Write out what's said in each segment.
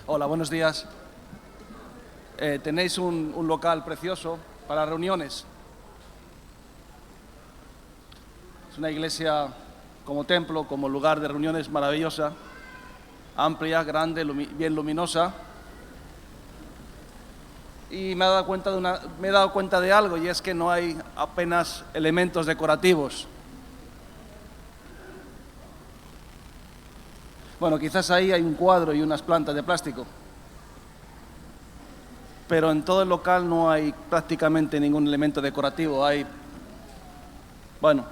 Hola, buenos días. Tenéis un local precioso para reuniones. Es una iglesia como templo, como lugar de reuniones maravillosa, amplia, grande, bien luminosa. Y me he dado cuenta de algo, y es que no hay apenas elementos decorativos. Bueno, quizás ahí hay un cuadro y unas plantas de plástico, pero en todo el local no hay prácticamente ningún elemento decorativo. Hay, bueno,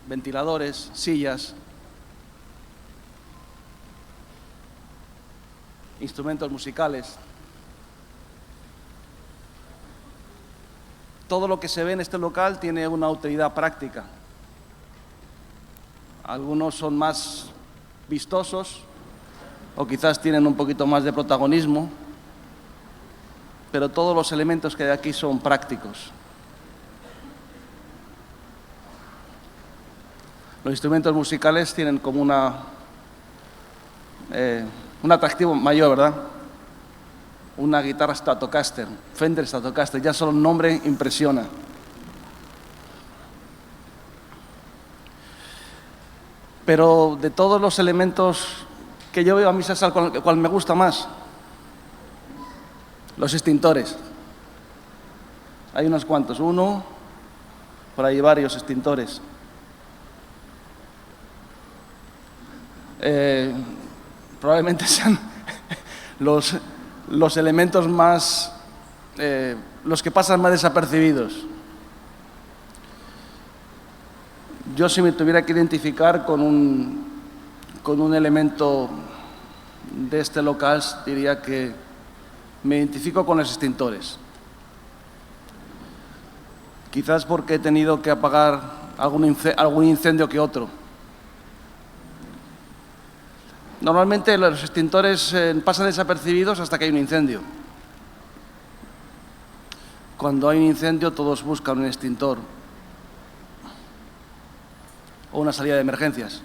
ventiladores, sillas, instrumentos musicales. Todo lo que se ve en este local tiene una utilidad práctica. Algunos son más vistosos o quizás tienen un poquito más de protagonismo, pero todos los elementos que hay aquí son prácticos. Los instrumentos musicales tienen como un atractivo mayor, ¿verdad? Una guitarra Stratocaster, Fender Stratocaster, ya solo el nombre impresiona. Pero de todos los elementos que yo veo, a mí es el cual me gusta más. Los extintores. Hay unos cuantos, uno, por ahí varios extintores. Probablemente sean los elementos más, los que pasan más desapercibidos. Yo, si me tuviera que identificar con un elemento de este local, diría que me identifico con los extintores. Quizás porque he tenido que apagar algún incendio que otro. Normalmente los extintores pasan desapercibidos hasta que hay un incendio. Cuando hay un incendio, todos buscan un extintor o una salida de emergencias.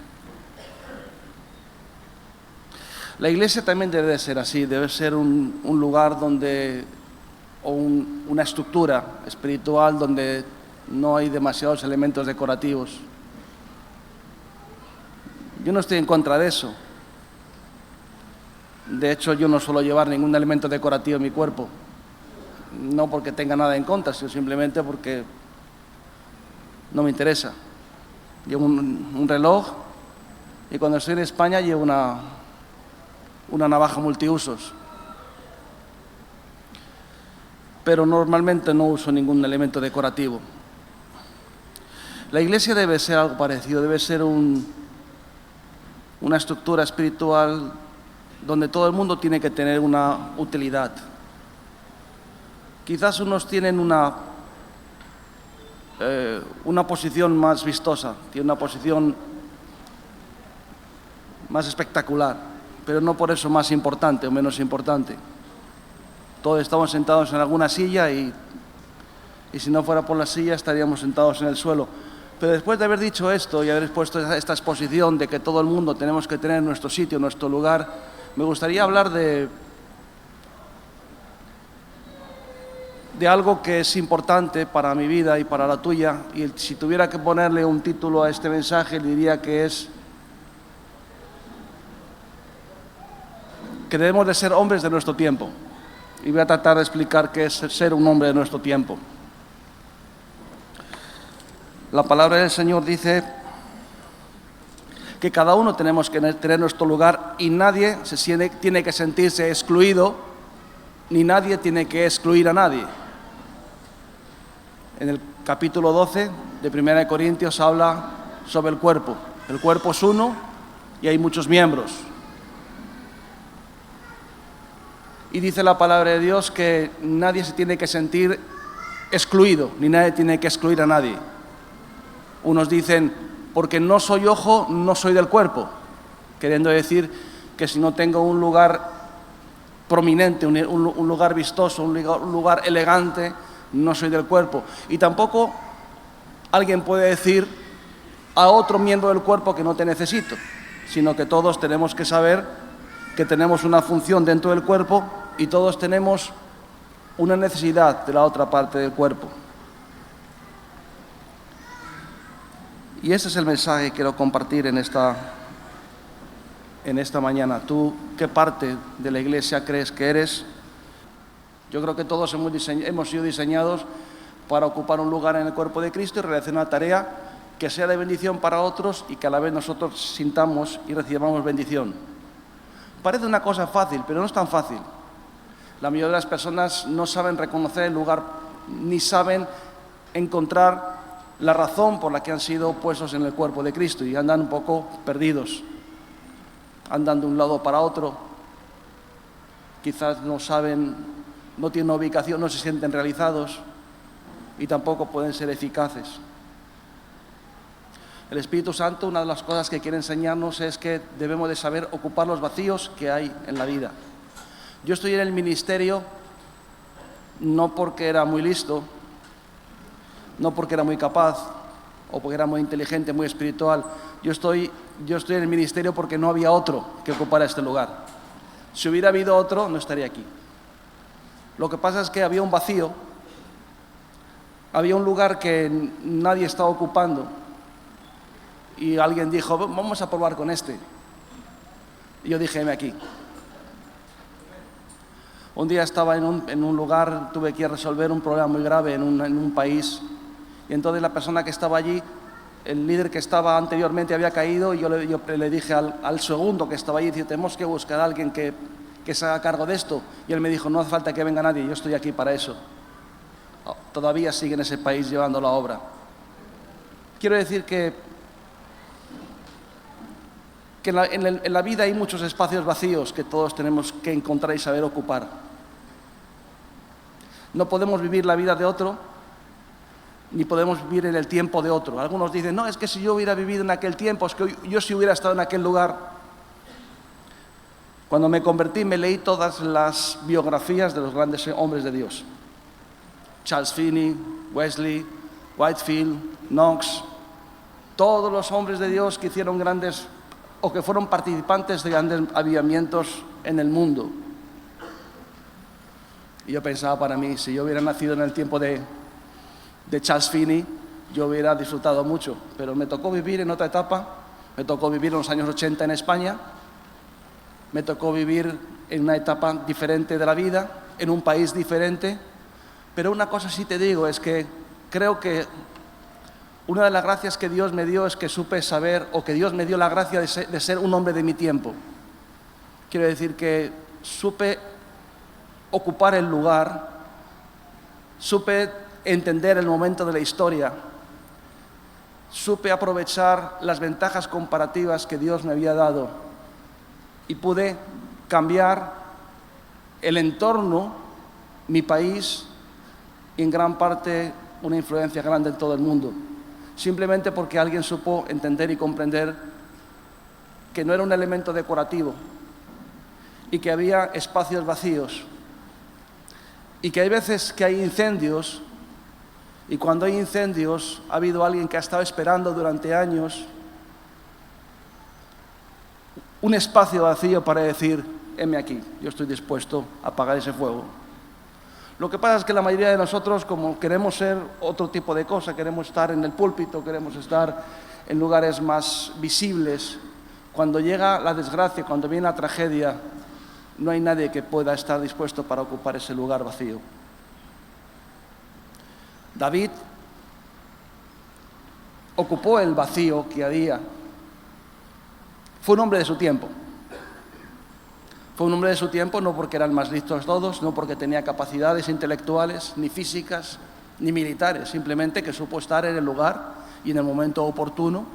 La iglesia también debe de ser así, debe ser un lugar donde, o una estructura espiritual donde no hay demasiados elementos decorativos. Yo no estoy en contra de eso. De hecho, yo no suelo llevar ningún elemento decorativo en mi cuerpo. No porque tenga nada en contra, sino simplemente porque no me interesa. Llevo un reloj y cuando estoy en España llevo una navaja multiusos. Pero normalmente no uso ningún elemento decorativo. La iglesia debe ser algo parecido, debe ser una estructura espiritual donde todo el mundo tiene que tener una utilidad. Quizás unos tienen una posición más vistosa, tiene una posición más espectacular, pero no por eso más importante o menos importante. Todos estamos sentados en alguna silla y si no fuera por la silla estaríamos sentados en el suelo. Pero después de haber dicho esto y haber expuesto esta exposición de que todo el mundo tenemos que tener nuestro sitio, nuestro lugar, me gustaría hablar de algo que es importante para mi vida y para la tuya, y si tuviera que ponerle un título a este mensaje, diría que debemos de ser hombres de nuestro tiempo. Y voy a tratar de explicar qué es ser un hombre de nuestro tiempo. La palabra del Señor dice que cada uno tenemos que tener nuestro lugar y nadie tiene que sentirse excluido, ni nadie tiene que excluir a nadie. En el capítulo 12 de 1 Corintios habla sobre el cuerpo. El cuerpo es uno y hay muchos miembros. Y dice la palabra de Dios que nadie se tiene que sentir excluido, ni nadie tiene que excluir a nadie. Unos dicen, porque no soy ojo, no soy del cuerpo, queriendo decir que si no tengo un lugar prominente, un lugar vistoso, un lugar elegante, no soy del cuerpo. Y tampoco alguien puede decir a otro miembro del cuerpo que no te necesito, sino que todos tenemos que saber que tenemos una función dentro del cuerpo y todos tenemos una necesidad de la otra parte del cuerpo. Y ese es el mensaje que quiero compartir en esta mañana. ¿Tú qué parte de la iglesia crees que eres? Yo creo que todos hemos sido diseñados para ocupar un lugar en el cuerpo de Cristo y realizar una tarea que sea de bendición para otros y que a la vez nosotros sintamos y recibamos bendición. Parece una cosa fácil, pero no es tan fácil. La mayoría de las personas no saben reconocer el lugar ni saben encontrar la razón por la que han sido puestos en el cuerpo de Cristo y andan un poco perdidos, andan de un lado para otro, quizás no saben, no tienen ubicación, no se sienten realizados y tampoco pueden ser eficaces. El Espíritu Santo, una de las cosas que quiere enseñarnos es que debemos de saber ocupar los vacíos que hay en la vida. Yo estoy en el ministerio no porque era muy listo, no porque era muy capaz o porque era muy inteligente, muy espiritual. Yo estoy en el ministerio porque no había otro que ocupara este lugar. Si hubiera habido otro, no estaría aquí. Lo que pasa es que había un vacío, había un lugar que nadie estaba ocupando y alguien dijo, vamos a probar con este. Y yo dije, heme aquí. Un día estaba en un lugar, tuve que resolver un problema muy grave en un país. Y entonces la persona que estaba allí, el líder que estaba anteriormente había caído y yo le dije al segundo que estaba allí, tenemos que buscar a alguien que se haga cargo de esto. Y él me dijo, no hace falta que venga nadie, yo estoy aquí para eso. Todavía sigue en ese país llevando la obra. Quiero decir que en la vida hay muchos espacios vacíos que todos tenemos que encontrar y saber ocupar. No podemos vivir la vida de otro, ni podemos vivir en el tiempo de otro. Algunos dicen, no, es que si yo hubiera vivido en aquel tiempo, es que yo si hubiera estado en aquel lugar. Cuando me convertí, me leí todas las biografías de los grandes hombres de Dios. Charles Finney, Wesley, Whitefield, Knox, todos los hombres de Dios que hicieron grandes o que fueron participantes de grandes avivamientos en el mundo. Y yo pensaba para mí, si yo hubiera nacido en el tiempo de Charles Finney, yo hubiera disfrutado mucho, pero me tocó vivir en otra etapa, me tocó vivir en los años 80 en España, me tocó vivir en una etapa diferente de la vida, en un país diferente, pero una cosa sí te digo, es que creo que una de las gracias que Dios me dio es que supe saber, o que Dios me dio la gracia de ser un hombre de mi tiempo. Quiero decir que supe ocupar el lugar, supe entender el momento de la historia, supe aprovechar las ventajas comparativas que Dios me había dado y pude cambiar el entorno, mi país y en gran parte una influencia grande en todo el mundo. Simplemente porque alguien supo entender y comprender que no era un elemento decorativo y que había espacios vacíos y que hay veces que hay incendios y cuando hay incendios ha habido alguien que ha estado esperando durante años un espacio vacío para decir, heme aquí, yo estoy dispuesto a apagar ese fuego. Lo que pasa es que la mayoría de nosotros, como queremos ser otro tipo de cosa, queremos estar en el púlpito, queremos estar en lugares más visibles, cuando llega la desgracia, cuando viene la tragedia, no hay nadie que pueda estar dispuesto para ocupar ese lugar vacío. David ocupó el vacío que había. Fue un hombre de su tiempo. Fue un hombre de su tiempo no porque era el más listo de todos, no porque tenía capacidades intelectuales, ni físicas, ni militares, simplemente que supo estar en el lugar y en el momento oportuno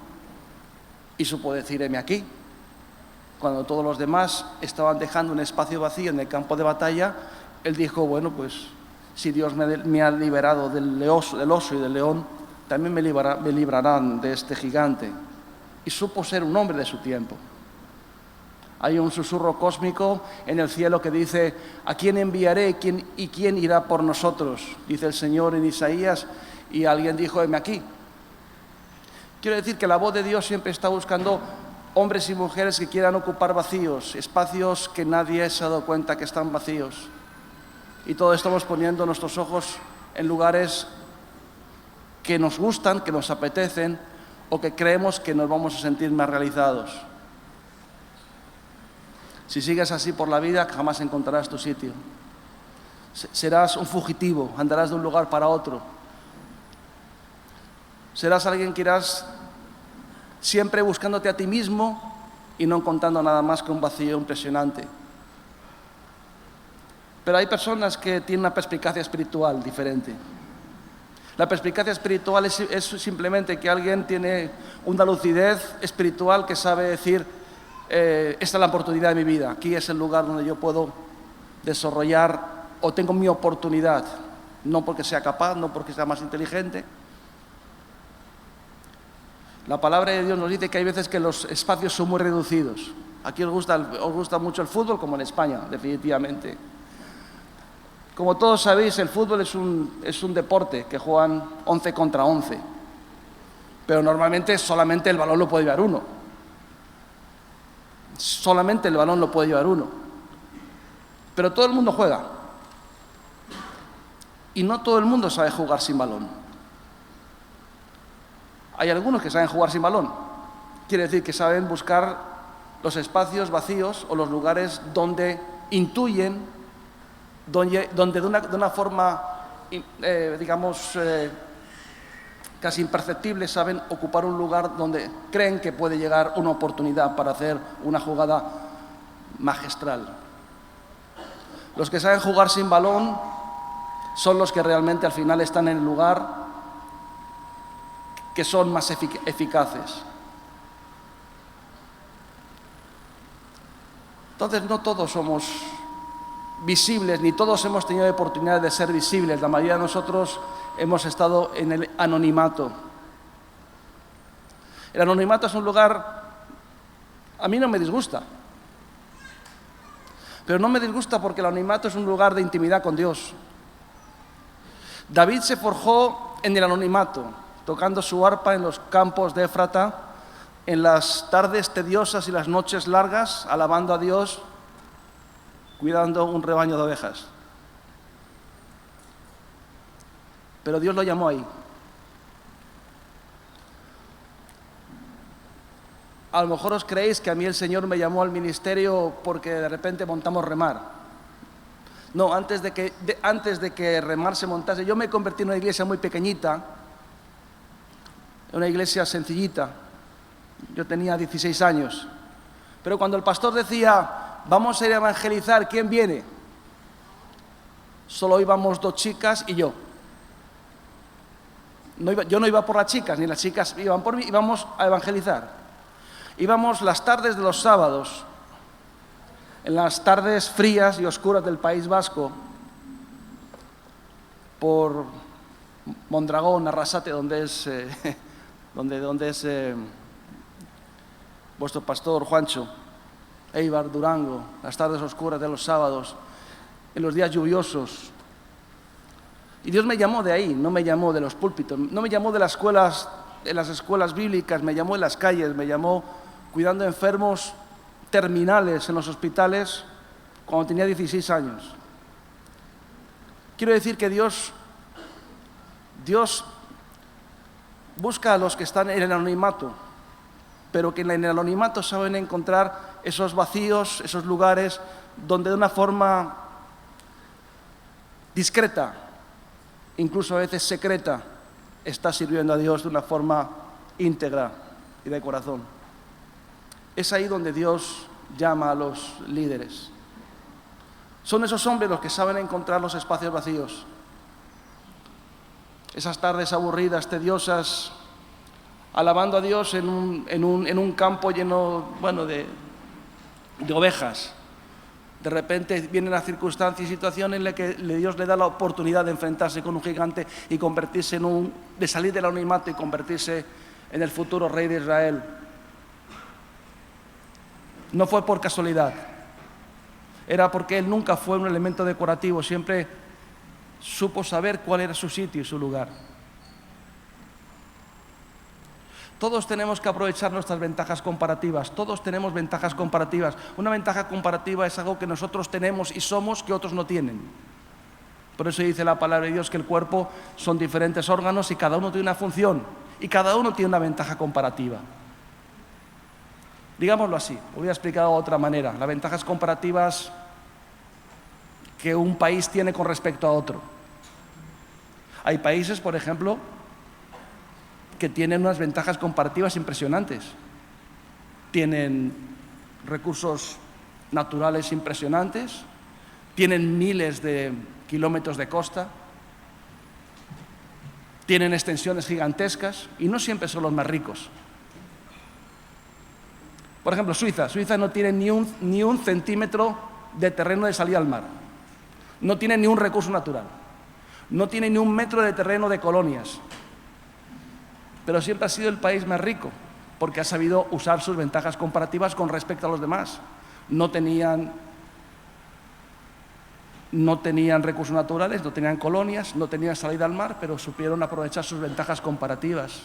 y supo decir, heme aquí. Cuando todos los demás estaban dejando un espacio vacío en el campo de batalla, él dijo, bueno, pues si Dios me ha liberado del oso y del león, también me librarán de este gigante. Y supo ser un hombre de su tiempo. Hay un susurro cósmico en el cielo que dice, ¿a quién enviaré y quién irá por nosotros? Dice el Señor en Isaías, y alguien dijo, heme aquí. Quiero decir que la voz de Dios siempre está buscando hombres y mujeres que quieran ocupar vacíos, espacios que nadie se ha dado cuenta que están vacíos. Y todos estamos poniendo nuestros ojos en lugares que nos gustan, que nos apetecen o que creemos que nos vamos a sentir más realizados. Si sigues así por la vida, jamás encontrarás tu sitio. Serás un fugitivo, andarás de un lugar para otro. Serás alguien que irás siempre buscándote a ti mismo y no encontrando nada más que un vacío impresionante. Pero hay personas que tienen una perspicacia espiritual diferente. La perspicacia espiritual es simplemente que alguien tiene una lucidez espiritual que sabe decir, esta es la oportunidad de mi vida, aquí es el lugar donde yo puedo desarrollar o tengo mi oportunidad, no porque sea capaz, no porque sea más inteligente. La palabra de Dios nos dice que hay veces que los espacios son muy reducidos. Aquí os gusta mucho el fútbol, como en España, definitivamente. Como todos sabéis, el fútbol es un deporte que juegan 11 contra 11. Pero normalmente solamente el balón lo puede llevar uno. Solamente el balón lo puede llevar uno. Pero todo el mundo juega. Y no todo el mundo sabe jugar sin balón. Hay algunos que saben jugar sin balón. Quiere decir que saben buscar los espacios vacíos o los lugares donde intuyen, donde de una forma, casi imperceptible, saben ocupar un lugar donde creen que puede llegar una oportunidad para hacer una jugada magistral. Los que saben jugar sin balón son los que realmente al final están en el lugar que son más eficaces. Entonces, no todos somos visibles, ni todos hemos tenido la oportunidad de ser visibles. La mayoría de nosotros hemos estado en el anonimato. El anonimato es un lugar, a mí no me disgusta, pero no me disgusta porque el anonimato es un lugar de intimidad con Dios. David se forjó en el anonimato, tocando su arpa en los campos de Éfrata, en las tardes tediosas y las noches largas, alabando a Dios, cuidando un rebaño de ovejas. Pero Dios lo llamó ahí. A lo mejor os creéis que a mí el Señor me llamó al ministerio porque de repente montamos remar. No, antes de que remar se montase, yo me convertí en una iglesia muy pequeñita, una iglesia sencillita. Yo tenía 16 años. Pero cuando el pastor decía, vamos a ir a evangelizar, ¿quién viene? Solo íbamos 2 chicas y yo. Yo no iba por las chicas, ni las chicas iban por mí, íbamos a evangelizar. Íbamos las tardes de los sábados, en las tardes frías y oscuras del País Vasco, por Mondragón, Arrasate, donde es vuestro pastor Juancho, Eibar, Durango, las tardes oscuras de los sábados, en los días lluviosos. Y Dios me llamó de ahí, no me llamó de los púlpitos, no me llamó de las escuelas bíblicas, me llamó en las calles, me llamó cuidando enfermos terminales en los hospitales cuando tenía 16 años. Quiero decir que Dios busca a los que están en el anonimato, pero que en el anonimato saben encontrar esos vacíos, esos lugares donde de una forma discreta, incluso a veces secreta, está sirviendo a Dios de una forma íntegra y de corazón. Es ahí donde Dios llama a los líderes. Son esos hombres los que saben encontrar los espacios vacíos. Esas tardes aburridas, tediosas, alabando a Dios en un campo lleno, de ovejas. De repente viene una circunstancia y situación en la que Dios le da la oportunidad de enfrentarse con un gigante y convertirse de salir del anonimato y convertirse en el futuro rey de Israel. No fue por casualidad, era porque él nunca fue un elemento decorativo, siempre supo saber cuál era su sitio y su lugar. Todos tenemos que aprovechar nuestras ventajas comparativas. Todos tenemos ventajas comparativas. Una ventaja comparativa es algo que nosotros tenemos y somos que otros no tienen. Por eso dice la palabra de Dios que el cuerpo son diferentes órganos y cada uno tiene una función. Y cada uno tiene una ventaja comparativa. Digámoslo así, lo voy a explicar de otra manera. Las ventajas comparativas que un país tiene con respecto a otro. Hay países, por ejemplo, que tienen unas ventajas comparativas impresionantes. Tienen recursos naturales impresionantes, tienen miles de kilómetros de costa, tienen extensiones gigantescas y no siempre son los más ricos. Por ejemplo, Suiza. Suiza no tiene ni un centímetro de terreno de salida al mar. No tiene ni un recurso natural. No tiene ni un metro de terreno de colonias. Pero siempre ha sido el país más rico, porque ha sabido usar sus ventajas comparativas con respecto a los demás. No tenían recursos naturales, no tenían colonias, no tenían salida al mar, pero supieron aprovechar sus ventajas comparativas.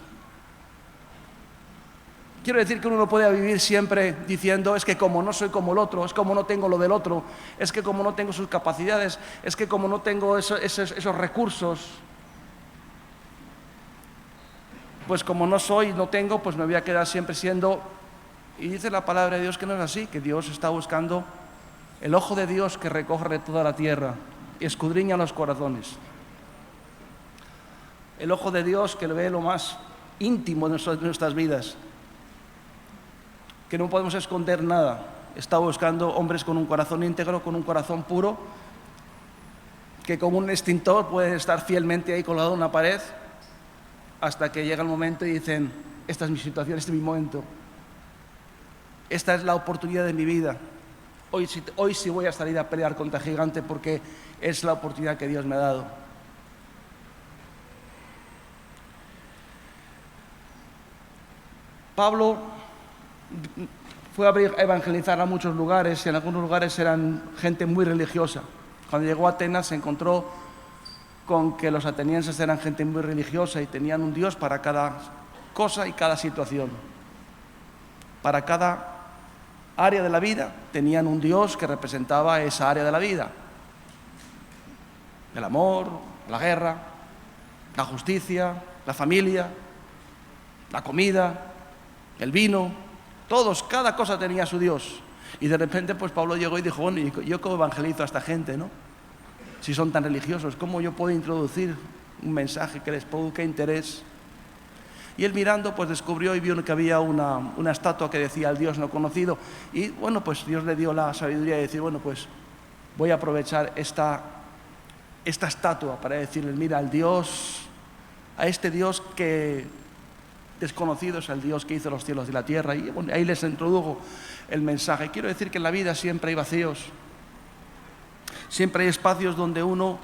Quiero decir que uno no puede vivir siempre diciendo es que como no soy como el otro, es como no tengo lo del otro, es que como no tengo sus capacidades, es que como no tengo esos recursos, pues como no soy, no tengo, pues me voy a quedar siempre siendo... Y dice la palabra de Dios que no es así, que Dios está buscando el ojo de Dios que recorre toda la tierra y escudriña los corazones. El ojo de Dios que ve lo más íntimo de nuestras vidas, que no podemos esconder nada. Está buscando hombres con un corazón íntegro, con un corazón puro, que con un extintor pueden estar fielmente ahí colgado en una pared hasta que llega el momento y dicen, esta es mi situación, este es mi momento, esta es la oportunidad de mi vida. Hoy sí voy a salir a pelear contra el gigante porque es la oportunidad que Dios me ha dado. Pablo fue a evangelizar a muchos lugares y en algunos lugares eran gente muy religiosa. Cuando llegó a Atenas se encontró con que los atenienses eran gente muy religiosa y tenían un Dios para cada cosa y cada situación. Para cada área de la vida tenían un Dios que representaba esa área de la vida. El amor, la guerra, la justicia, la familia, la comida, el vino, todos, cada cosa tenía su Dios. Y de repente pues Pablo llegó y dijo, bueno, ¿yo cómo evangelizo a esta gente, no? Si son tan religiosos, ¿cómo yo puedo introducir un mensaje que les produzca interés? Y él mirando, pues descubrió y vio que había una estatua que decía al Dios no conocido. Y bueno, pues Dios le dio la sabiduría de decir, bueno, pues voy a aprovechar esta estatua para decirles, mira, a este Dios que desconocido es el Dios que hizo los cielos y la tierra. Y bueno, ahí les introdujo el mensaje. Quiero decir que en la vida siempre hay vacíos. Siempre hay espacios donde uno,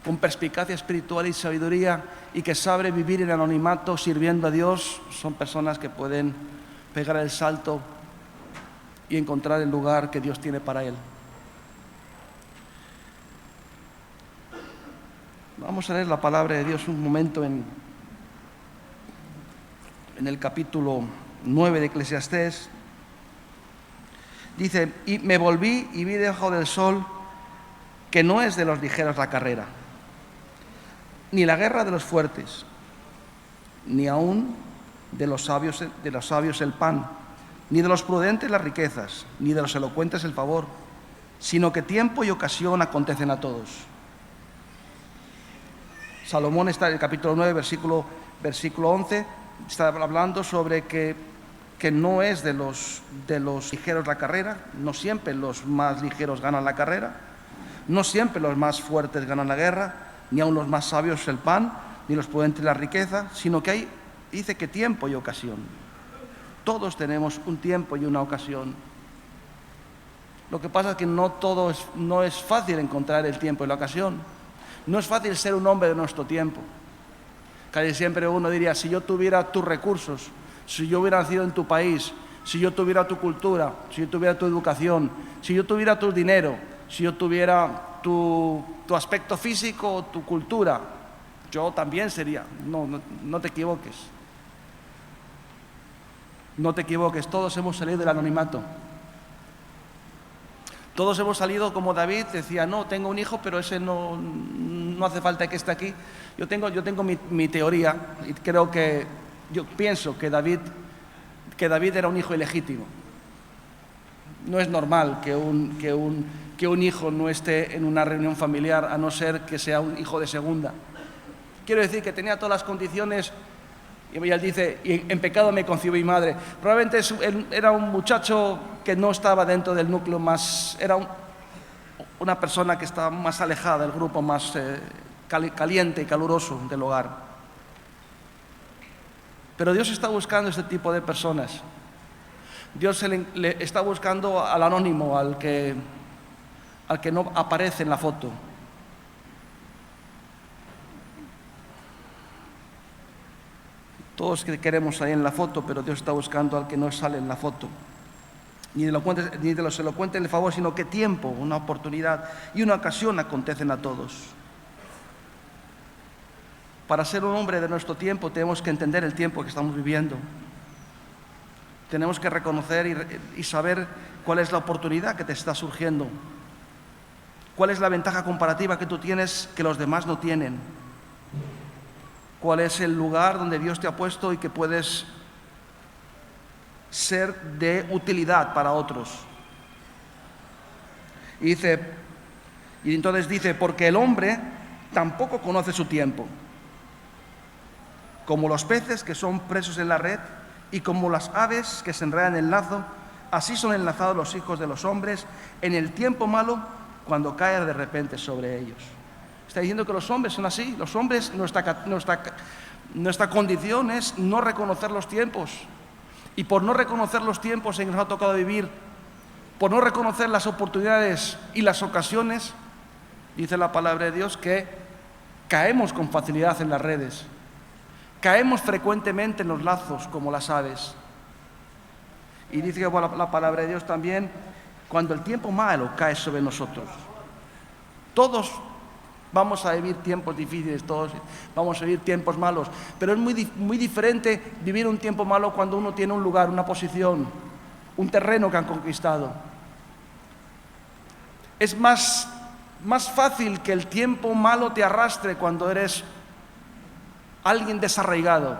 con perspicacia espiritual y sabiduría, y que sabe vivir en anonimato sirviendo a Dios, son personas que pueden pegar el salto y encontrar el lugar que Dios tiene para él. Vamos a leer la palabra de Dios un momento en el capítulo 9 de Eclesiastés. Dice, y me volví y vi debajo del sol que no es de los ligeros la carrera, ni la guerra de los fuertes, ni aún de los sabios el pan, ni de los prudentes las riquezas, ni de los elocuentes el favor, sino que tiempo y ocasión acontecen a todos. Salomón está en el capítulo 9, versículo 11, está hablando sobre que no es de los ligeros la carrera, no siempre los más ligeros ganan la carrera, no siempre los más fuertes ganan la guerra, ni aun los más sabios el pan, ni los prudentes la riqueza, sino que dice que tiempo y ocasión. Todos tenemos un tiempo y una ocasión. Lo que pasa es que no es fácil encontrar el tiempo y la ocasión. No es fácil ser un hombre de nuestro tiempo. Casi siempre uno diría, si yo tuviera tus recursos, si yo hubiera nacido en tu país, si yo tuviera tu cultura, si yo tuviera tu educación, si yo tuviera tu dinero, si yo tuviera tu aspecto físico, tu cultura, yo también sería. No te equivoques. No te equivoques, todos hemos salido del anonimato. Todos hemos salido como David, decía, no, tengo un hijo, pero ese no hace falta que esté aquí. Yo tengo mi teoría y yo pienso que David era un hijo ilegítimo. No es normal que un hijo no esté en una reunión familiar, a no ser que sea un hijo de segunda. Quiero decir que tenía todas las condiciones, y él dice, y en pecado me concibió mi madre. Probablemente era un muchacho que no estaba dentro del núcleo más, era una persona que estaba más alejada del grupo, más caliente y caluroso del hogar. Pero Dios está buscando este tipo de personas. Dios le está buscando al anónimo, al que no aparece en la foto. Todos queremos salir en la foto, pero Dios está buscando al que no sale en la foto. Ni de los elocuentes el favor, sino que tiempo, una oportunidad y una ocasión acontecen a todos. Para ser un hombre de nuestro tiempo tenemos que entender el tiempo que estamos viviendo. Tenemos que reconocer y saber cuál es la oportunidad que te está surgiendo. Cuál es la ventaja comparativa que tú tienes que los demás no tienen. Cuál es el lugar donde Dios te ha puesto y que puedes ser de utilidad para otros. Y entonces dice, porque el hombre tampoco conoce su tiempo, como los peces que son presos en la red y como las aves que se enredan en el lazo, así son enlazados los hijos de los hombres en el tiempo malo, cuando cae de repente sobre ellos. Está diciendo que los hombres son así. Los hombres, nuestra condición es no reconocer los tiempos. Y por no reconocer los tiempos en que nos ha tocado vivir, por no reconocer las oportunidades y las ocasiones, dice la palabra de Dios que caemos con facilidad en las redes. Caemos frecuentemente en los lazos como las aves. Y dice que la palabra de Dios también, cuando el tiempo malo cae sobre nosotros. Todos vamos a vivir tiempos difíciles, todos vamos a vivir tiempos malos, pero es muy diferente vivir un tiempo malo cuando uno tiene un lugar, una posición, un terreno que han conquistado. Es más fácil que el tiempo malo te arrastre cuando eres alguien desarraigado,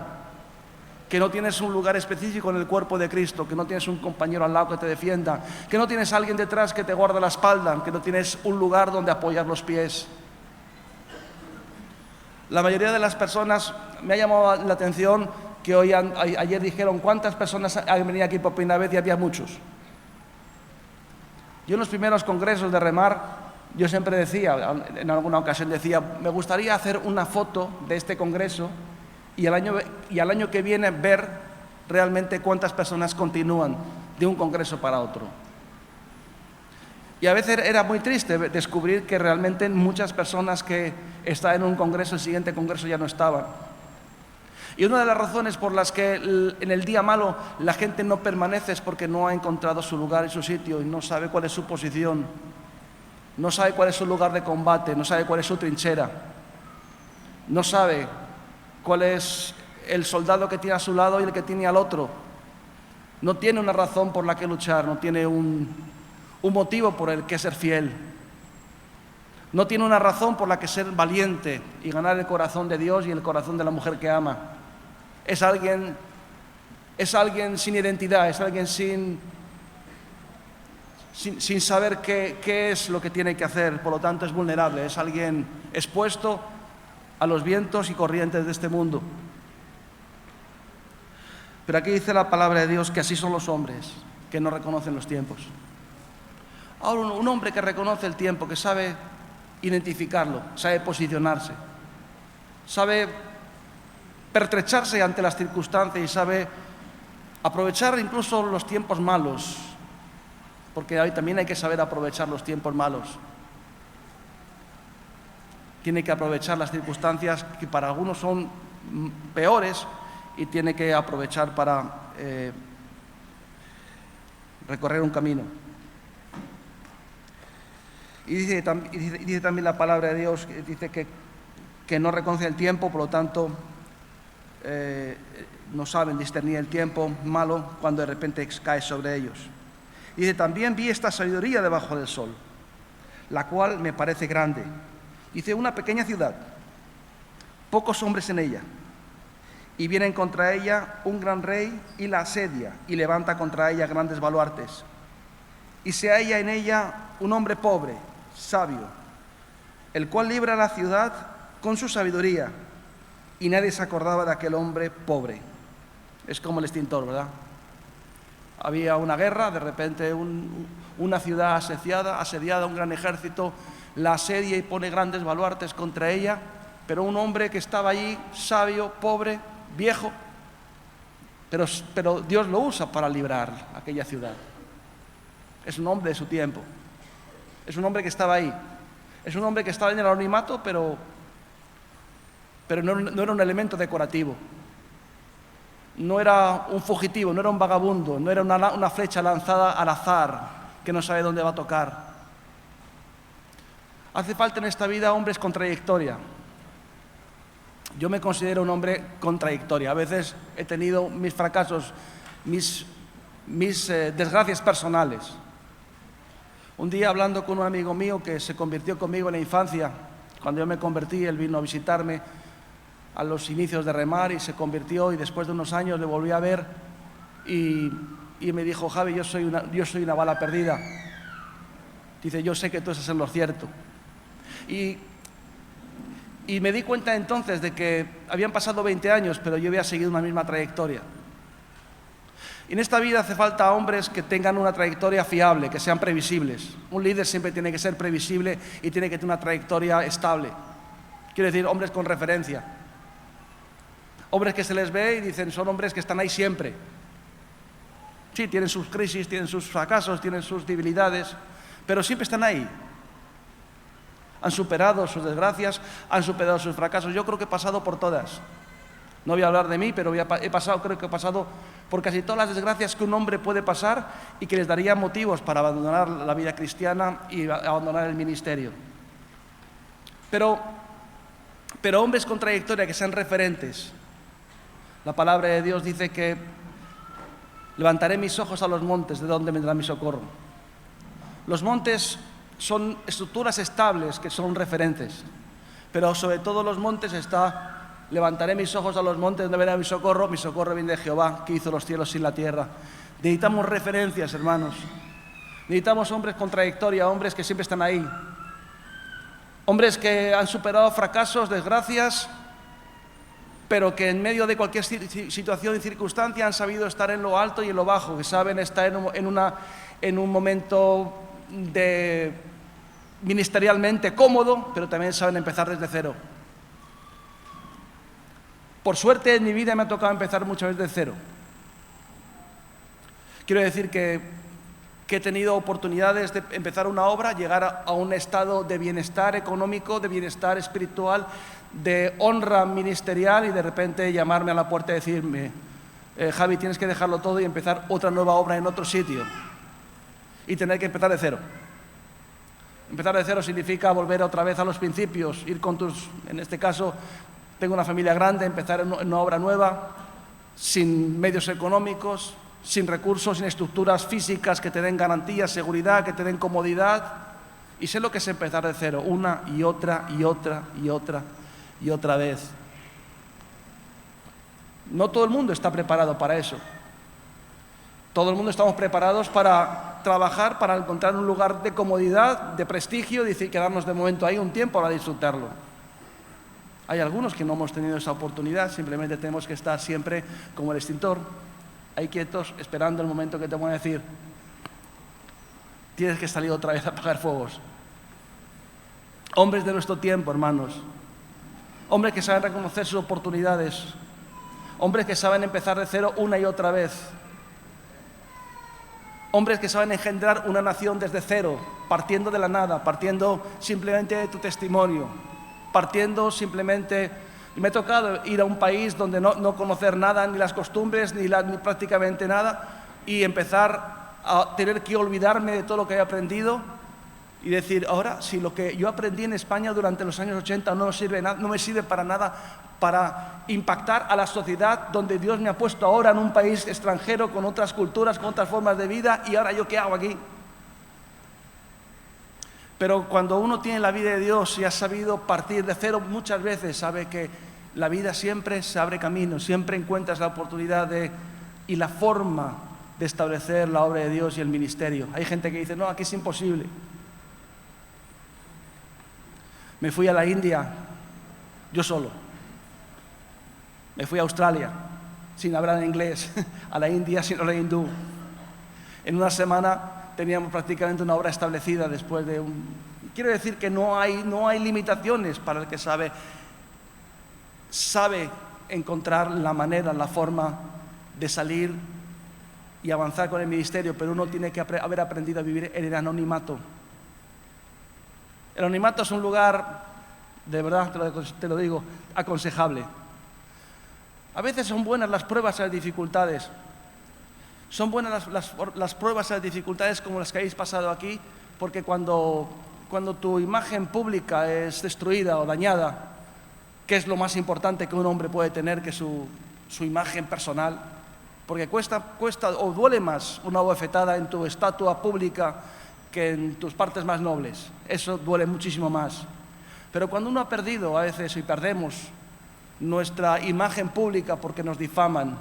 que no tienes un lugar específico en el cuerpo de Cristo, que no tienes un compañero al lado que te defienda, que no tienes alguien detrás que te guarde la espalda, que no tienes un lugar donde apoyar los pies. La mayoría de las personas, me ha llamado la atención que ayer dijeron cuántas personas han venido aquí por primera vez y había muchos. Yo en los primeros congresos de remar, yo siempre decía, en alguna ocasión decía, me gustaría hacer una foto de este congreso y al año que viene ver realmente cuántas personas continúan de un congreso para otro. Y a veces era muy triste descubrir que realmente muchas personas que estaban en un congreso, el siguiente congreso ya no estaban. Y una de las razones por las que en el día malo la gente no permanece es porque no ha encontrado su lugar y su sitio y no sabe cuál es su posición, no sabe cuál es su lugar de combate, no sabe cuál es su trinchera, no sabe cuál es el soldado que tiene a su lado y el que tiene al otro. No tiene una razón por la que luchar, no tiene un motivo por el que ser fiel. No tiene una razón por la que ser valiente y ganar el corazón de Dios y el corazón de la mujer que ama. Es alguien sin identidad, es alguien sin saber qué es lo que tiene que hacer, por lo tanto es vulnerable, es alguien expuesto a los vientos y corrientes de este mundo. Pero aquí dice la palabra de Dios que así son los hombres, que no reconocen los tiempos. Ahora, un hombre que reconoce el tiempo, que sabe identificarlo, sabe posicionarse, sabe pertrecharse ante las circunstancias y sabe aprovechar incluso los tiempos malos, porque también hay que saber aprovechar los tiempos malos. Tiene que aprovechar las circunstancias que para algunos son peores y tiene que aprovechar para recorrer un camino. Y dice también la palabra de Dios, dice que no reconoce el tiempo, por lo tanto, no saben discernir el tiempo malo cuando de repente cae sobre ellos. Y dice, también vi esta sabiduría debajo del sol, la cual me parece grande. Dice, una pequeña ciudad, pocos hombres en ella, y vienen contra ella un gran rey y la asedia, y levanta contra ella grandes baluartes. Y se halla en ella un hombre pobre, sabio, el cual libra la ciudad con su sabiduría, y nadie se acordaba de aquel hombre pobre. Es como el extintor, ¿verdad? Había una guerra, de repente una ciudad asediada, un gran ejército la asedia y pone grandes baluartes contra ella, pero un hombre que estaba allí, sabio, pobre, viejo, pero Dios lo usa para librar aquella ciudad. Es un hombre de su tiempo, es un hombre que estaba ahí, es un hombre que estaba en el anonimato, pero no era un elemento decorativo. No era un fugitivo, no era un vagabundo, no era una flecha lanzada al azar que no sabe dónde va a tocar. Hace falta en esta vida hombres con trayectoria. Yo me considero un hombre con trayectoria. A veces he tenido mis fracasos, mis desgracias personales. Un día, hablando con un amigo mío que se convirtió conmigo en la infancia, cuando yo me convertí, él vino a visitarme a los inicios de remar y se convirtió, y después de unos años le volví a ver y me dijo, Javi, yo soy una bala perdida. Dice, yo sé que tú estás en lo cierto. Y me di cuenta entonces de que habían pasado 20 años, pero yo había seguido una misma trayectoria. Y en esta vida hace falta hombres que tengan una trayectoria fiable, que sean previsibles. Un líder siempre tiene que ser previsible y tiene que tener una trayectoria estable. Quiero decir, hombres con referencia. Hombres que se les ve y dicen, son hombres que están ahí siempre. Sí, tienen sus crisis, tienen sus fracasos, tienen sus debilidades, pero siempre están ahí. Han superado sus desgracias, han superado sus fracasos. Yo creo que he pasado por todas. No voy a hablar de mí, pero creo que he pasado por casi todas las desgracias que un hombre puede pasar y que les daría motivos para abandonar la vida cristiana y abandonar el ministerio. Pero hombres con trayectoria que sean referentes. La palabra de Dios dice que levantaré mis ojos a los montes, ¿de dónde vendrá mi socorro? Los montes son estructuras estables que son referentes, pero sobre todo los montes está, levantaré mis ojos a los montes, ¿dónde vendrá mi socorro? Mi socorro viene de Jehová, que hizo los cielos y la tierra. Necesitamos referencias, hermanos. Necesitamos hombres con trayectoria, hombres que siempre están ahí. Hombres que han superado fracasos, desgracias, pero que en medio de cualquier situación y circunstancia han sabido estar en lo alto y en lo bajo, que saben estar en un momento ministerialmente cómodo, pero también saben empezar desde cero. Por suerte en mi vida me ha tocado empezar muchas veces de cero. Quiero decir que he tenido oportunidades de empezar una obra, llegar a un estado de bienestar económico, de bienestar espiritual, de honra ministerial, y de repente llamarme a la puerta y decirme, Javi, tienes que dejarlo todo y empezar otra nueva obra en otro sitio. Y tener que empezar de cero. Empezar de cero significa volver otra vez a los principios, ir con en este caso, tengo una familia grande, empezar en una obra nueva, sin medios económicos, sin recursos, sin estructuras físicas que te den garantía, seguridad, que te den comodidad. Y sé lo que es empezar de cero, una y otra y otra y otra y otra vez. No todo el mundo está preparado para eso. Todo el mundo estamos preparados para trabajar, para encontrar un lugar de comodidad, de prestigio, y quedarnos de momento ahí un tiempo para disfrutarlo. Hay algunos que no hemos tenido esa oportunidad, simplemente tenemos que estar siempre como el extintor, ahí quietos, esperando el momento que te voy a decir, tienes que salir otra vez a apagar fuegos. Hombres de nuestro tiempo, hermanos. Hombres que saben reconocer sus oportunidades. Hombres que saben empezar de cero una y otra vez. Hombres que saben engendrar una nación desde cero, partiendo de la nada, partiendo simplemente de tu testimonio, partiendo simplemente... Y me ha tocado ir a un país donde no conocer nada, ni las costumbres, ni prácticamente nada, y empezar a tener que olvidarme de todo lo que he aprendido y decir, ahora, si lo que yo aprendí en España durante los años 80 no me sirve para nada para impactar a la sociedad donde Dios me ha puesto ahora en un país extranjero, con otras culturas, con otras formas de vida, y ahora ¿yo qué hago aquí? Pero cuando uno tiene la vida de Dios y ha sabido partir de cero muchas veces, sabe que la vida siempre se abre camino, siempre encuentras la oportunidad y la forma de establecer la obra de Dios y el ministerio. Hay gente que dice, no, aquí es imposible. Me fui a la India, yo solo. Me fui a Australia, sin hablar inglés, a la India sin hablar hindú. En una semana teníamos prácticamente una obra establecida después de Quiero decir que no hay limitaciones para el que sabe encontrar la manera, la forma de salir y avanzar con el ministerio, pero uno tiene que haber aprendido a vivir en el anonimato. El anonimato es un lugar, de verdad te lo digo, aconsejable. A veces son buenas las pruebas y las dificultades. Son buenas las pruebas y las dificultades como las que habéis pasado aquí, porque cuando tu imagen pública es destruida o dañada, que es lo más importante que un hombre puede tener, que su imagen personal, porque cuesta o duele más una bofetada en tu estatua pública que en tus partes más nobles. Eso duele muchísimo más. Pero cuando uno ha perdido a veces, y perdemos nuestra imagen pública porque nos difaman,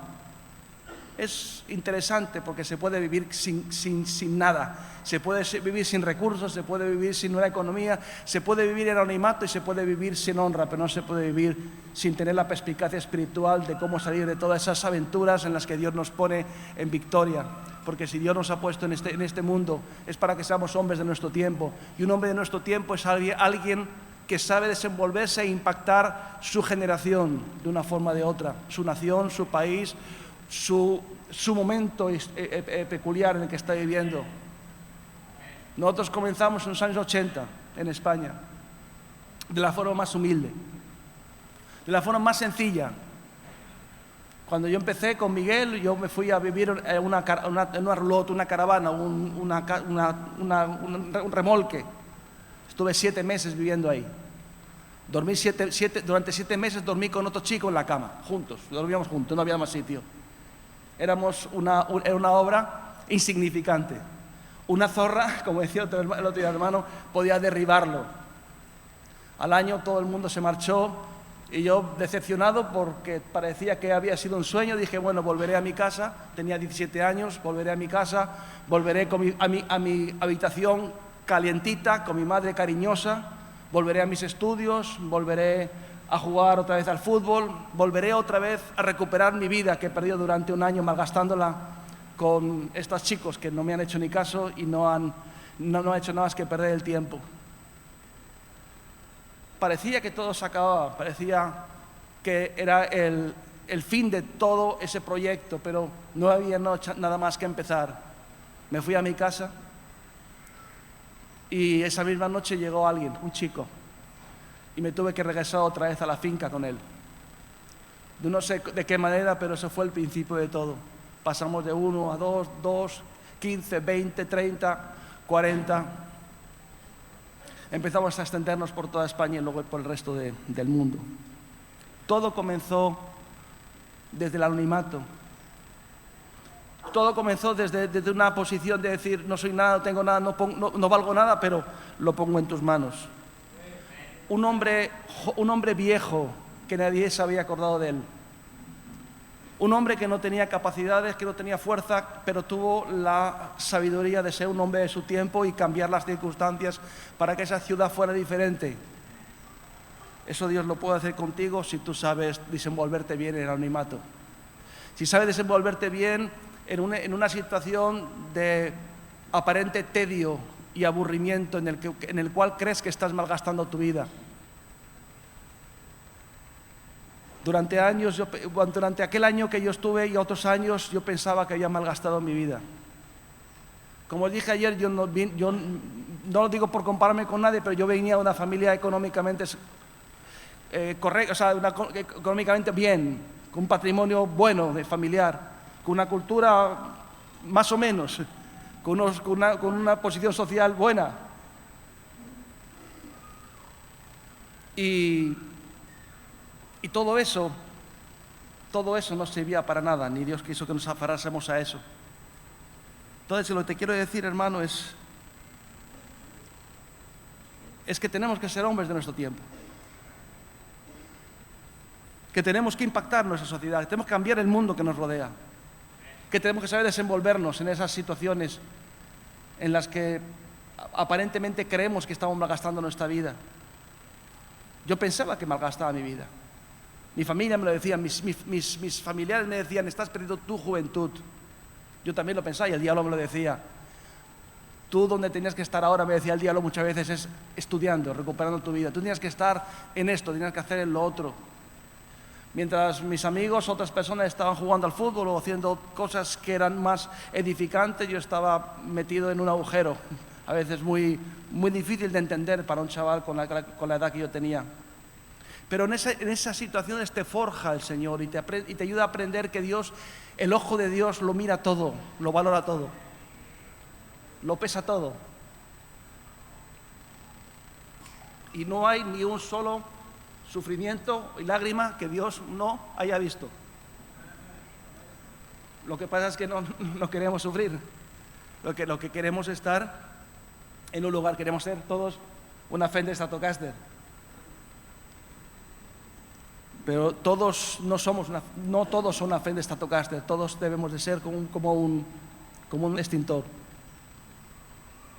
es interesante porque se puede vivir sin nada, se puede vivir sin recursos, se puede vivir sin una economía, se puede vivir en anonimato y se puede vivir sin honra, pero no se puede vivir sin tener la perspicacia espiritual de cómo salir de todas esas aventuras en las que Dios nos pone en victoria. Porque si Dios nos ha puesto en este mundo es para que seamos hombres de nuestro tiempo, y un hombre de nuestro tiempo es alguien que sabe desenvolverse e impactar su generación de una forma o de otra, su nación, su país, su momento peculiar en el que está viviendo. Nosotros comenzamos en los años 80 en España, de la forma más humilde, de la forma más sencilla. Cuando yo empecé con Miguel, yo me fui a vivir en una roulotte, una caravana, un remolque. Estuve 7 meses viviendo ahí. Durante 7 meses dormí con otro chico en la cama, juntos, dormíamos juntos, no había más sitio. Era una obra insignificante. Una zorra, como decía el otro hermano, podía derribarlo. Al año todo el mundo se marchó y yo, decepcionado porque parecía que había sido un sueño, dije, bueno, volveré a mi casa. Tenía 17 años, volveré a mi casa, volveré a mi habitación calientita, con mi madre cariñosa, volveré a mis estudios, volveré a jugar otra vez al fútbol, volveré otra vez a recuperar mi vida que he perdido durante un año malgastándola con estos chicos que no me han hecho ni caso y no han hecho nada más que perder el tiempo. Parecía que todo se acababa, parecía que era el fin de todo ese proyecto, pero no había nada más que empezar. Me fui a mi casa y esa misma noche llegó alguien, un chico, y me tuve que regresar otra vez a la finca con él. No sé de qué manera, pero eso fue el principio de todo. Pasamos de 1 a 2, 15, 20, 30, 40. Empezamos a extendernos por toda España y luego por el resto del mundo. Todo comenzó desde el anonimato. Todo comenzó desde una posición de decir, no soy nada, no tengo nada, no valgo nada, pero lo pongo en tus manos. Un hombre viejo que nadie se había acordado de él. Un hombre que no tenía capacidades, que no tenía fuerza, pero tuvo la sabiduría de ser un hombre de su tiempo y cambiar las circunstancias para que esa ciudad fuera diferente. Eso Dios lo puede hacer contigo si tú sabes desenvolverte bien en el anonimato. Si sabes desenvolverte bien en una situación de aparente tedio y aburrimiento en el cual crees que estás malgastando tu vida. Durante aquel año que yo estuve y otros años, yo pensaba que había malgastado mi vida. Como os dije ayer, yo no lo digo por compararme con nadie, pero yo venía de una familia económicamente correcta, o sea, económicamente bien, con un patrimonio bueno de familiar, con una cultura más o menos, con una posición social buena. Y todo eso no servía para nada, ni Dios quiso que nos aferrásemos a eso. Entonces, lo que te quiero decir, hermano, es que tenemos que ser hombres de nuestro tiempo, que tenemos que impactar nuestra sociedad, que tenemos que cambiar el mundo que nos rodea, que tenemos que saber desenvolvernos en esas situaciones en las que aparentemente creemos que estamos malgastando nuestra vida. Yo pensaba que malgastaba mi vida. Mi familia me lo decía, mis familiares me decían, estás perdiendo tu juventud. Yo también lo pensaba y el diablo me lo decía. Tú donde tenías que estar ahora, me decía el diablo muchas veces, es estudiando, recuperando tu vida. Tú tenías que estar en esto, tenías que hacer en lo otro. Mientras mis amigos, otras personas estaban jugando al fútbol o haciendo cosas que eran más edificantes, yo estaba metido en un agujero, a veces muy, muy difícil de entender para un chaval con la edad que yo tenía. Pero en esas situaciones te forja el Señor y te ayuda a aprender que Dios, el ojo de Dios lo mira todo, lo valora todo, lo pesa todo. Y no hay ni un solo sufrimiento y lágrima que Dios no haya visto. Lo que pasa es que no queremos sufrir. Lo que queremos es estar en un lugar, queremos ser todos una Fender Stratocaster. Pero todos no todos son una Fender Stratocaster, todos debemos de ser como un extintor.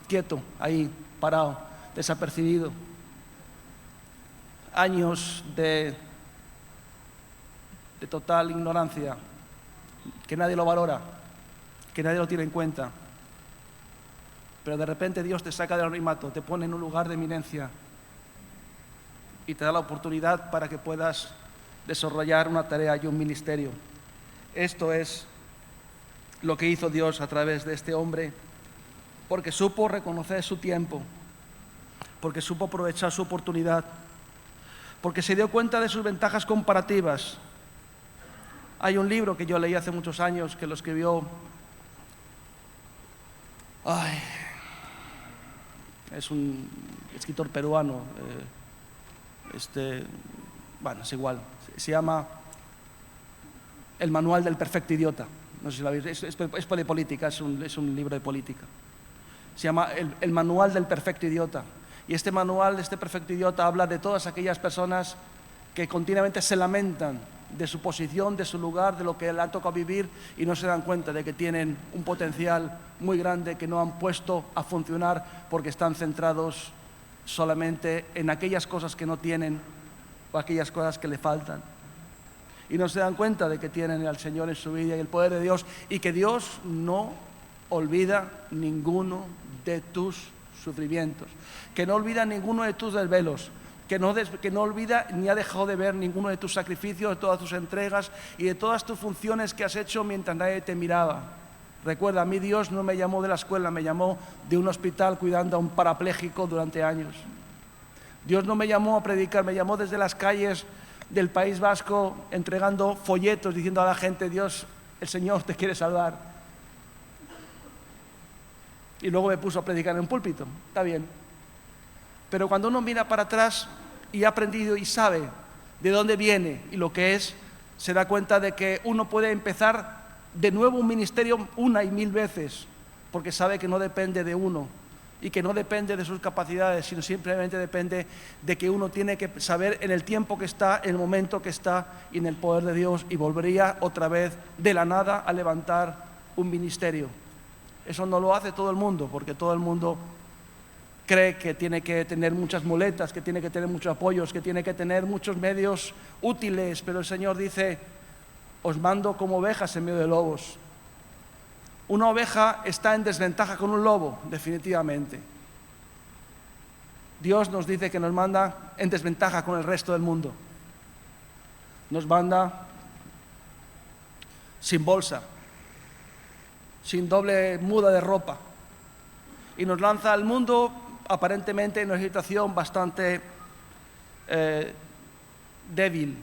Quieto, ahí, parado, desapercibido. Años de total ignorancia, que nadie lo valora, que nadie lo tiene en cuenta. Pero de repente Dios te saca del anonimato, te pone en un lugar de eminencia y te da la oportunidad para que puedas desarrollar una tarea y un ministerio. Esto es lo que hizo Dios a través de este hombre, porque supo reconocer su tiempo, porque supo aprovechar su oportunidad, porque se dio cuenta de sus ventajas comparativas. Hay un libro que yo leí hace muchos años que lo escribió, es un escritor peruano, bueno, es igual, se llama El manual del perfecto idiota. No sé si lo habéis visto, es de política, es un libro de política. Se llama el manual del perfecto idiota. Y este manual de este perfecto idiota habla de todas aquellas personas que continuamente se lamentan de su posición, de su lugar, de lo que le ha tocado vivir y no se dan cuenta de que tienen un potencial muy grande que no han puesto a funcionar porque están centrados solamente en aquellas cosas que no tienen o aquellas cosas que le faltan. Y no se dan cuenta de que tienen al Señor en su vida y el poder de Dios, y que Dios no olvida ninguno de tus sufrimientos, que no olvida ninguno de tus desvelos, que no olvida ni ha dejado de ver ninguno de tus sacrificios, de todas tus entregas y de todas tus funciones que has hecho mientras nadie te miraba. Recuerda, a mí Dios no me llamó de la escuela, me llamó de un hospital cuidando a un parapléjico durante años. Dios no me llamó a predicar, me llamó desde las calles del País Vasco entregando folletos diciendo a la gente, Dios, el Señor te quiere salvar. Y luego me puso a predicar en un púlpito, está bien. Pero cuando uno mira para atrás y ha aprendido y sabe de dónde viene y lo que es, se da cuenta de que uno puede empezar de nuevo un ministerio una y mil veces, porque sabe que no depende de uno y que no depende de sus capacidades, sino simplemente depende de que uno tiene que saber en el tiempo que está, en el momento que está y en el poder de Dios, y volvería otra vez de la nada a levantar un ministerio. Eso no lo hace todo el mundo, porque todo el mundo cree que tiene que tener muchas muletas, que tiene que tener muchos apoyos, que tiene que tener muchos medios útiles, pero el Señor dice, os mando como ovejas en medio de lobos. Una oveja está en desventaja con un lobo, definitivamente. Dios nos dice que nos manda en desventaja con el resto del mundo. Nos manda sin bolsa, sin doble muda de ropa, y nos lanza al mundo aparentemente en una situación bastante débil.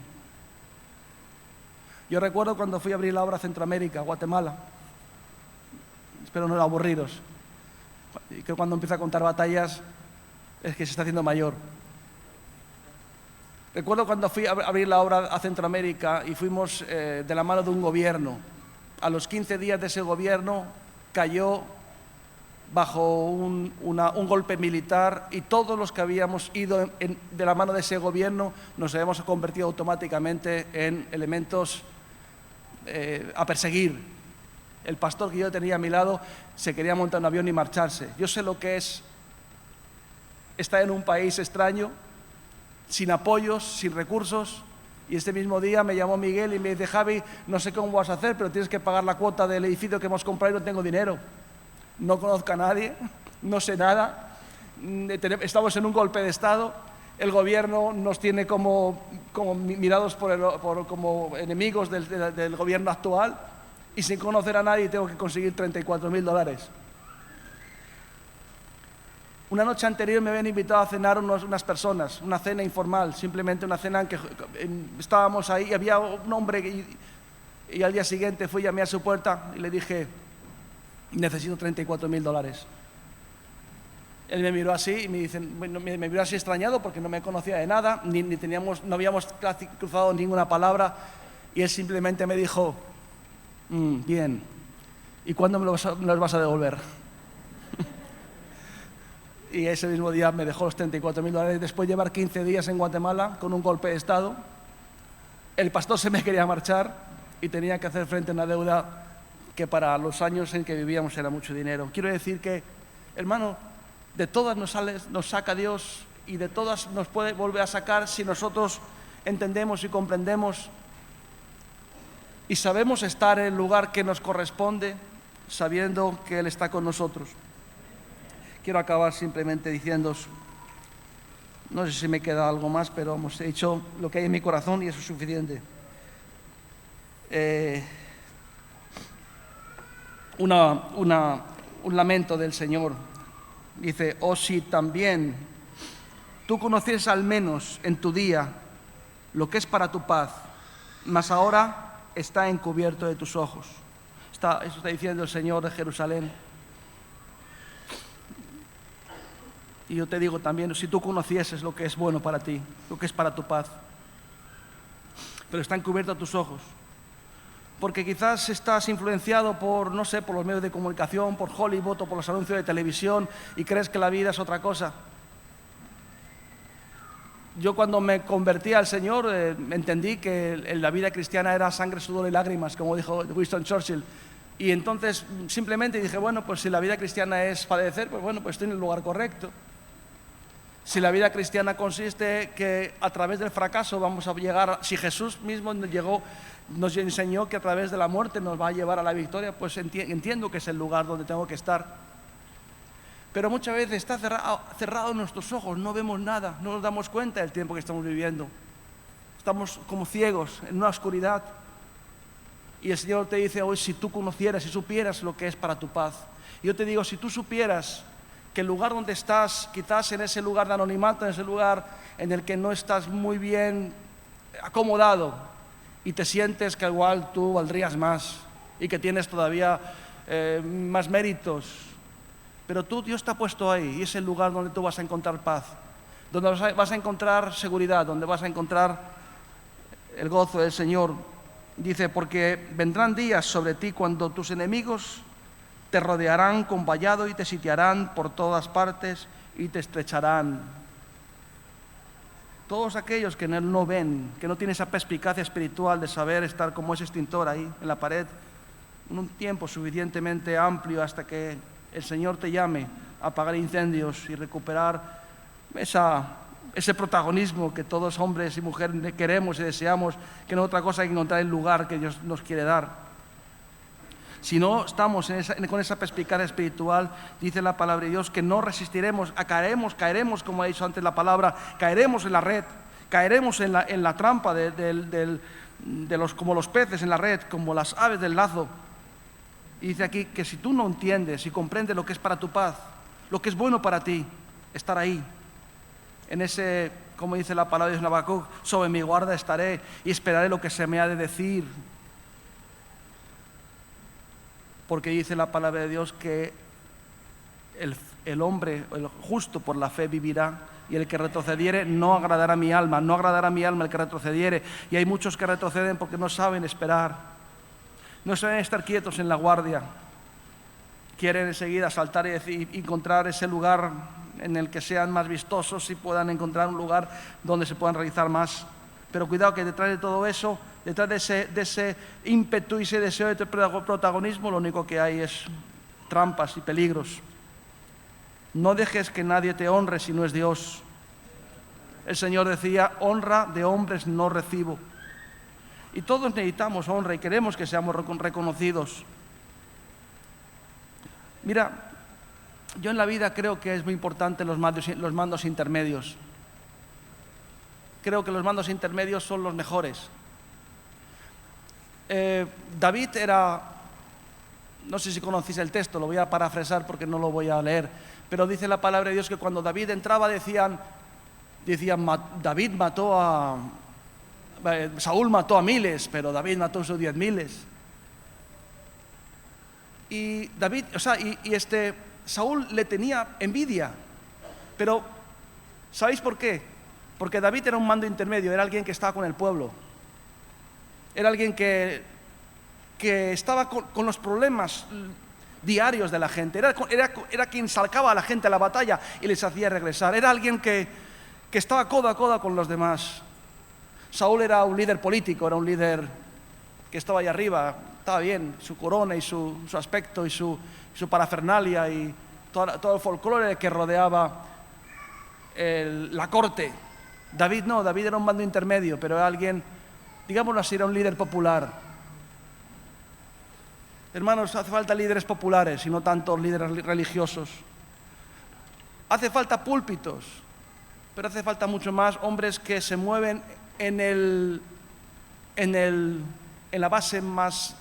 Yo recuerdo cuando fui a abrir la obra Centroamérica, Guatemala. Espero no aburriros. Y que cuando empieza a contar batallas es que se está haciendo mayor. Recuerdo cuando fui a abrir la obra a Centroamérica y fuimos de la mano de un gobierno. A los 15 días de ese gobierno cayó bajo un golpe militar y todos los que habíamos ido de la mano de ese gobierno nos habíamos convertido automáticamente en elementos a perseguir. El pastor que yo tenía a mi lado se quería montar un avión y marcharse. Yo sé lo que es estar en un país extraño, sin apoyos, sin recursos, y este mismo día me llamó Miguel y me dice: Javi, no sé cómo vas a hacer, pero tienes que pagar la cuota del edificio que hemos comprado y no tengo dinero. No conozco a nadie, no sé nada, estamos en un golpe de Estado, el gobierno nos tiene como mirados como enemigos del gobierno actual, y sin conocer a nadie tengo que conseguir $34.000. Una noche anterior me habían invitado a cenar unas personas, una cena informal, simplemente una cena en que estábamos ahí y había un hombre y al día siguiente fui, llamé a su puerta y le dije: necesito $34.000. Él me miró así y me miró así extrañado porque no me conocía de nada, no habíamos cruzado ninguna palabra, y él simplemente me dijo: bien, ¿y cuándo me los vas a devolver? Y ese mismo día me dejó los $34.000 después de llevar 15 días en Guatemala con un golpe de Estado. El pastor se me quería marchar y tenía que hacer frente a una deuda que para los años en que vivíamos era mucho dinero. Quiero decir que, hermano, de todas nos saca Dios, y de todas nos puede volver a sacar si nosotros entendemos y comprendemos y sabemos estar en el lugar que nos corresponde, sabiendo que Él está con nosotros. Quiero acabar simplemente diciéndoos, no sé si me queda algo más, pero he dicho lo que hay en mi corazón y eso es suficiente. Un lamento del Señor. Dice: oh, si también tú conocieses al menos en tu día lo que es para tu paz, mas ahora está encubierto de tus ojos. Eso está diciendo el Señor de Jerusalén. Y yo te digo también, si tú conocieses lo que es bueno para ti, lo que es para tu paz, pero está encubierto a tus ojos. Porque quizás estás influenciado por los medios de comunicación, por Hollywood o por los anuncios de televisión, y crees que la vida es otra cosa. Yo cuando me convertí al Señor entendí que la vida cristiana era sangre, sudor y lágrimas, como dijo Winston Churchill. Y entonces simplemente dije: bueno, pues si la vida cristiana es padecer, pues bueno, pues estoy en el lugar correcto. Si la vida cristiana consiste que a través del fracaso vamos a llegar, si Jesús mismo nos enseñó que a través de la muerte nos va a llevar a la victoria, pues entiendo que es el lugar donde tengo que estar. Pero muchas veces está cerrado nuestros ojos, no vemos nada, no nos damos cuenta del tiempo que estamos viviendo. Estamos como ciegos en una oscuridad. Y el Señor te dice hoy: si tú conocieras, si supieras lo que es para tu paz. Y yo te digo, si tú supieras que el lugar donde estás, quizás en ese lugar de anonimato, en ese lugar en el que no estás muy bien acomodado y te sientes que igual tú valdrías más y que tienes todavía más méritos, pero Dios te ha puesto ahí, y es el lugar donde tú vas a encontrar paz, donde vas a encontrar seguridad, donde vas a encontrar el gozo del Señor. Dice: porque vendrán días sobre ti cuando tus enemigos te rodearán con vallado y te sitiarán por todas partes y te estrecharán. Todos aquellos que en Él no ven, que no tienen esa perspicacia espiritual de saber estar como ese extintor ahí en la pared, en un tiempo suficientemente amplio hasta que el Señor te llame a apagar incendios y recuperar ese protagonismo que todos hombres y mujeres queremos y deseamos, que no es otra cosa que encontrar el lugar que Dios nos quiere dar. Si no estamos con esa perspicacia espiritual, dice la palabra de Dios que no resistiremos, caeremos, como ha dicho antes la palabra, caeremos en la red, caeremos en la trampa como los peces en la red, como las aves del lazo. Y dice aquí que si tú no entiendes y comprendes lo que es para tu paz, lo que es bueno para ti, estar ahí, en ese, como dice la palabra de Dios en Habacuc, sobre mi guarda estaré y esperaré lo que se me ha de decir. Porque dice la palabra de Dios que el hombre, el justo por la fe vivirá, y el que retrocediere no agradará a mi alma, no agradará a mi alma el que retrocediere. Y hay muchos que retroceden porque no saben esperar, no saben estar quietos en la guardia, quieren enseguida saltar y encontrar ese lugar en el que sean más vistosos y puedan encontrar un lugar donde se puedan realizar más. Pero cuidado, que detrás de todo eso, detrás de ese ímpetu y ese deseo de protagonismo, lo único que hay es trampas y peligros. No dejes que nadie te honre si no es Dios. El Señor decía, honra de hombres no recibo. Y todos necesitamos honra y queremos que seamos reconocidos. Mira, yo en la vida creo que es muy importante los mandos intermedios. Creo que los mandos intermedios son los mejores. David era, no sé si conocéis el texto, lo voy a parafrasar porque no lo voy a leer, pero dice la palabra de Dios que cuando David entraba decían David mató a... Saúl mató a miles, pero David mató a sus 10.000. Y David, Saúl le tenía envidia, pero ¿sabéis por qué? Porque David era un mando intermedio, era alguien que estaba con el pueblo, era alguien que estaba con los problemas diarios de la gente, era quien sacaba a la gente a la batalla y les hacía regresar, era alguien que estaba codo a codo con los demás. Saúl era un líder político, era un líder que estaba ahí arriba, estaba bien, su corona y su aspecto y su parafernalia y todo el folclore que rodeaba la corte. David no, David era un mando intermedio, pero era alguien, digámoslo así, era un líder popular. Hermanos, hace falta líderes populares y no tanto líderes religiosos. Hace falta púlpitos, pero hace falta mucho más hombres que se mueven en la base más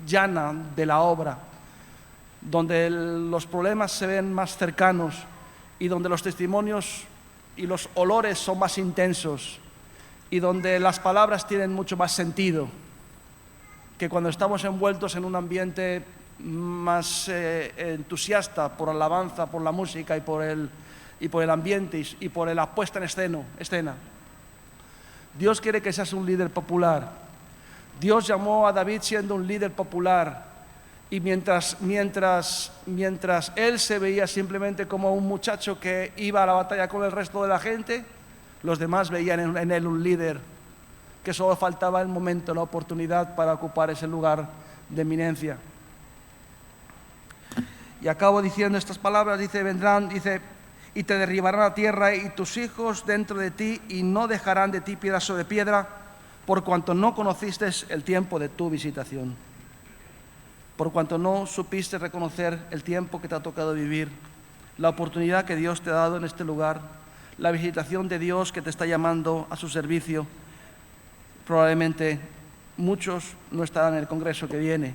llana de la obra, donde los problemas se ven más cercanos y donde los testimonios y los olores son más intensos y donde las palabras tienen mucho más sentido que cuando estamos envueltos en un ambiente más entusiasta por la alabanza, por la música y por el ambiente y por la puesta en escena. Dios quiere que seas un líder popular. Dios llamó a David siendo un líder popular y mientras él se veía simplemente como un muchacho que iba a la batalla con el resto de la gente, los demás veían en él un líder que solo faltaba el momento, la oportunidad para ocupar ese lugar de eminencia. Y acabo diciendo estas palabras, dice, y te derribarán a tierra y tus hijos dentro de ti y no dejarán de ti piedra sobre piedra, por cuanto no conociste el tiempo de tu visitación, por cuanto no supiste reconocer el tiempo que te ha tocado vivir, la oportunidad que Dios te ha dado en este lugar, la visitación de Dios que te está llamando a su servicio. Probablemente muchos no estarán en el congreso que viene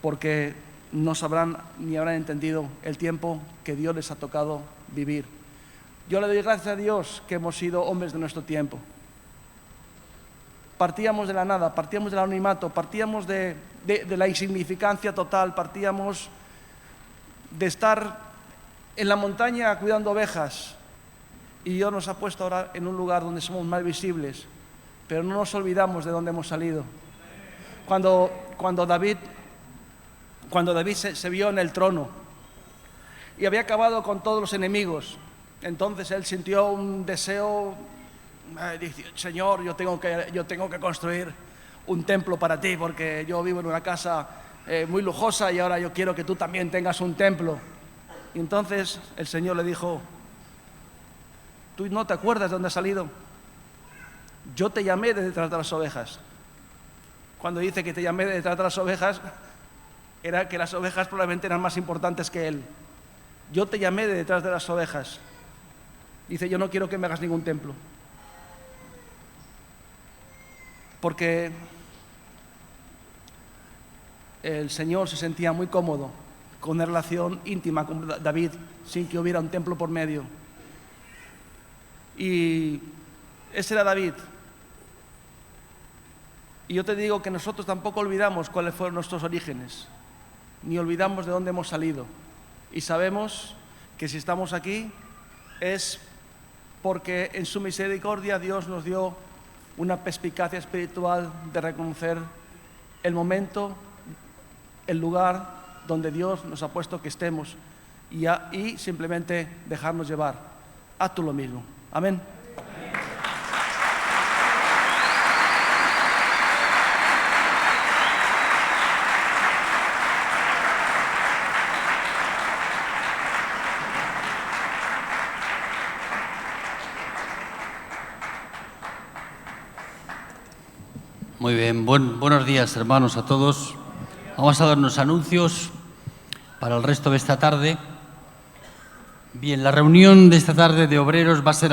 porque no sabrán ni habrán entendido el tiempo que Dios les ha tocado vivir. Yo le doy gracias a Dios que hemos sido hombres de nuestro tiempo. Partíamos de la nada, partíamos del anonimato, partíamos de la insignificancia total, partíamos de estar en la montaña cuidando ovejas y Dios nos ha puesto ahora en un lugar donde somos más visibles, pero no nos olvidamos de dónde hemos salido. Cuando David se vio en el trono y había acabado con todos los enemigos, entonces él sintió un deseo, dice, Señor, yo tengo que construir un templo para ti porque yo vivo en una casa muy lujosa y ahora yo quiero que tú también tengas un templo. Y entonces el Señor le dijo, ¿tú no te acuerdas de dónde has salido? Yo te llamé de detrás de las ovejas. Cuando dice que te llamé de detrás de las ovejas, era que las ovejas probablemente eran más importantes que él. Yo te llamé de detrás de las ovejas. Dice, yo no quiero que me hagas ningún templo. Porque el Señor se sentía muy cómodo con una relación íntima con David, sin que hubiera un templo por medio. Y ese era David. Y yo te digo que nosotros tampoco olvidamos cuáles fueron nuestros orígenes, ni olvidamos de dónde hemos salido. Y sabemos que si estamos aquí es porque en su misericordia Dios nos dio una perspicacia espiritual de reconocer el momento, el lugar donde Dios nos ha puesto que estemos y simplemente dejarnos llevar. Haz tú lo mismo. Amén. Muy bien, buenos días, hermanos, a todos. Vamos a dar unos anuncios para el resto de esta tarde. Bien, la reunión de esta tarde de obreros va a ser